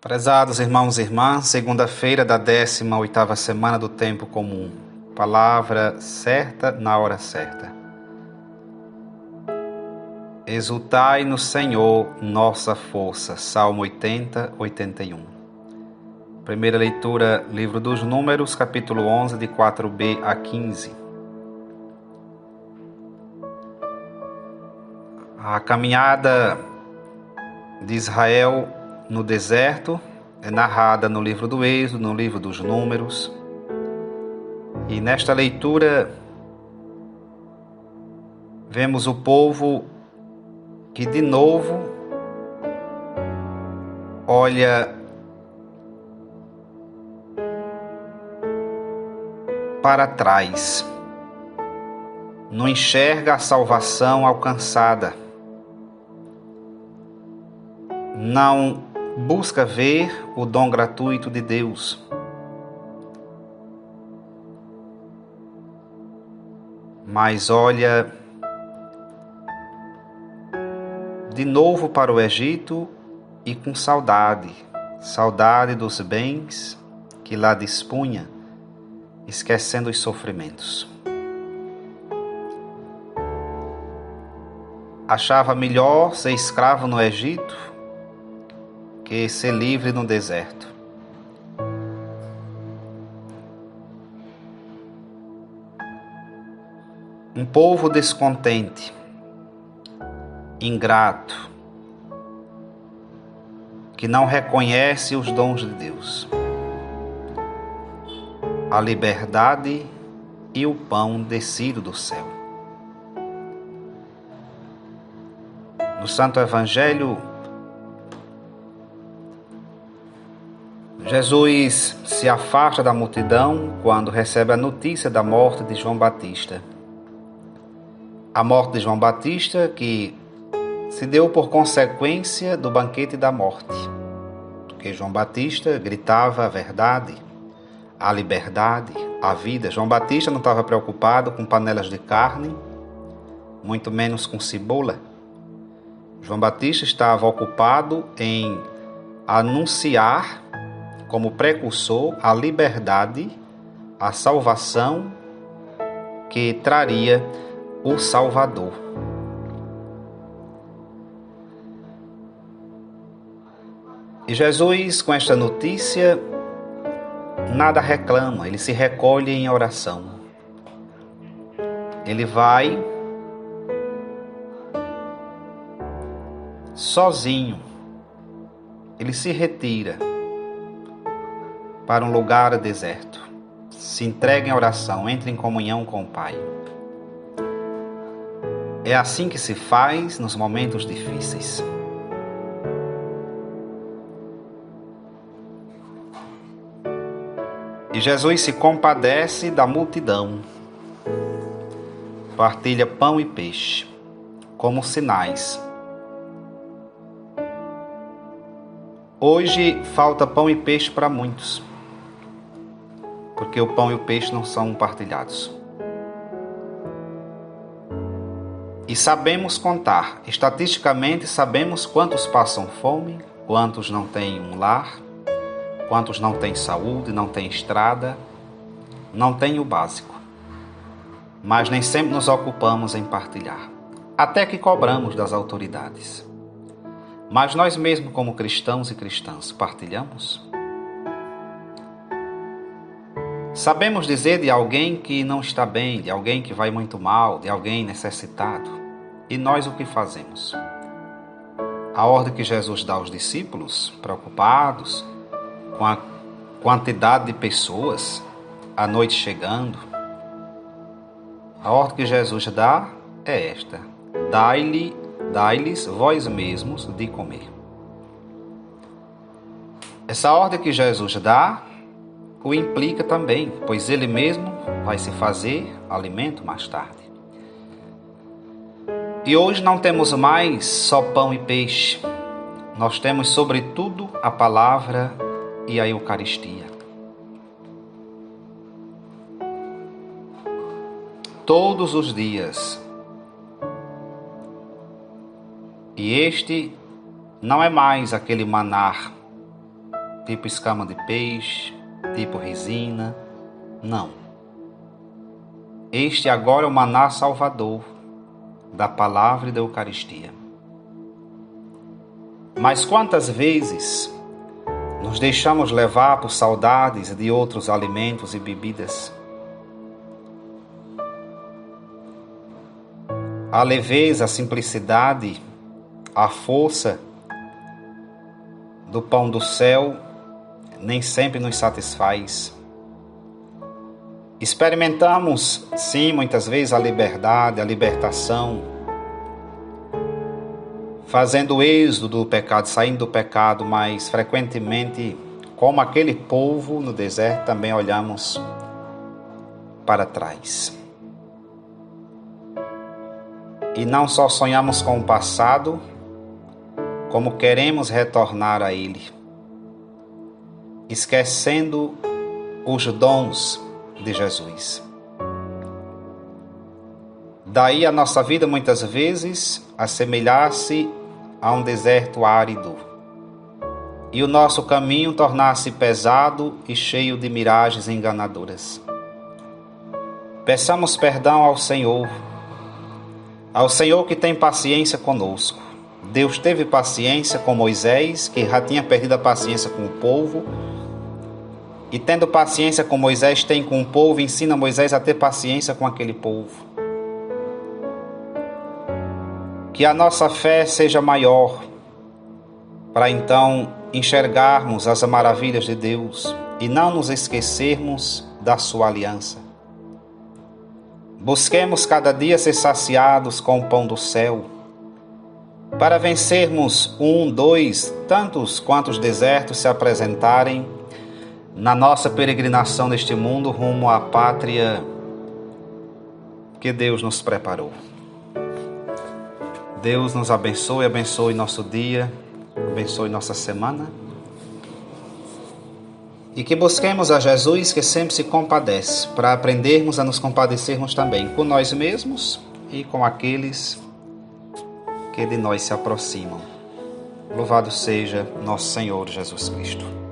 Prezados irmãos e irmãs, segunda-feira da 18ª semana do tempo comum. Palavra certa na hora certa. Exultai no Senhor, nossa força. Salmo 80, 81. Primeira leitura, livro dos Números, capítulo 11, de 4b a 15. A caminhada de Israel no deserto é narrada no livro do Êxodo, no livro dos Números. E nesta leitura vemos o povo que de novo olha para trás, não enxerga a salvação alcançada, não busca ver o dom gratuito de Deus. Mas olha de novo para o Egito e com saudade dos bens que lá dispunha, esquecendo os sofrimentos. Achava melhor ser escravo no Egito que ser livre no deserto. Um povo descontente, ingrato, que não reconhece os dons de Deus, a liberdade e o pão descido do céu. No Santo Evangelho, Jesus se afasta da multidão quando recebe a notícia da morte de João Batista. A morte de João Batista que se deu por consequência do banquete da morte, porque João Batista gritava a verdade, a liberdade, a vida. João Batista não estava preocupado com panelas de carne, muito menos com cebola. João Batista estava ocupado em anunciar como precursor a liberdade, a salvação que traria o Salvador. E Jesus, com esta notícia, nada reclama, ele se recolhe em oração. Ele vai sozinho, ele se retira para um lugar deserto, se entrega em oração, entra em comunhão com o Pai. É assim que se faz nos momentos difíceis. E Jesus se compadece da multidão, partilha pão e peixe como sinais. Hoje falta pão e peixe para muitos, porque o pão e o peixe não são partilhados. E sabemos contar, estatisticamente sabemos quantos passam fome, quantos não têm um lar, quantos não têm saúde, não têm estrada, não têm o básico. Mas nem sempre nos ocupamos em partilhar, até que cobramos das autoridades. Mas nós mesmos, como cristãos e cristãs, partilhamos? Sabemos dizer de alguém que não está bem, de alguém que vai muito mal, de alguém necessitado. E nós o que fazemos? A ordem que Jesus dá aos discípulos, preocupados com a quantidade de pessoas, a noite chegando, a ordem que Jesus dá é esta: dai-lhes vós mesmos de comer. Essa ordem que Jesus dá o implica também, pois ele mesmo vai se fazer alimento mais tarde. E hoje não temos mais só pão e peixe, nós temos sobretudo a palavra e a Eucaristia. Todos os dias. E este não é mais aquele manar tipo escama de peixe, tipo resina. Não. Este agora é o maná salvador da palavra e da Eucaristia. Mas quantas vezes nos deixamos levar por saudades de outros alimentos e bebidas? A leveza, a simplicidade, a força do pão do céu nem sempre nos satisfaz. Experimentamos, sim, muitas vezes a liberdade, a libertação, fazendo o êxodo do pecado, saindo do pecado, mas frequentemente, como aquele povo no deserto, também olhamos para trás. E não só sonhamos com o passado, como queremos retornar a ele, esquecendo os dons de Jesus. Daí a nossa vida muitas vezes assemelhar-se a um deserto árido e o nosso caminho tornar-se pesado e cheio de miragens enganadoras. Peçamos perdão ao Senhor que tem paciência conosco. Deus teve paciência com Moisés, que já tinha perdido a paciência com o povo, e tendo paciência com Moisés, tem com o povo, ensina Moisés a ter paciência com aquele povo. Que a nossa fé seja maior, para então enxergarmos as maravilhas de Deus e não nos esquecermos da sua aliança. Busquemos cada dia ser saciados com o pão do céu, para vencermos 1, 2, tantos quantos desertos se apresentarem na nossa peregrinação neste mundo rumo à pátria que Deus nos preparou. Deus nos abençoe, abençoe nosso dia, abençoe nossa semana. E que busquemos a Jesus, que sempre se compadece, para aprendermos a nos compadecermos também com nós mesmos e com aqueles que de nós se aproximam. Louvado seja nosso Senhor Jesus Cristo.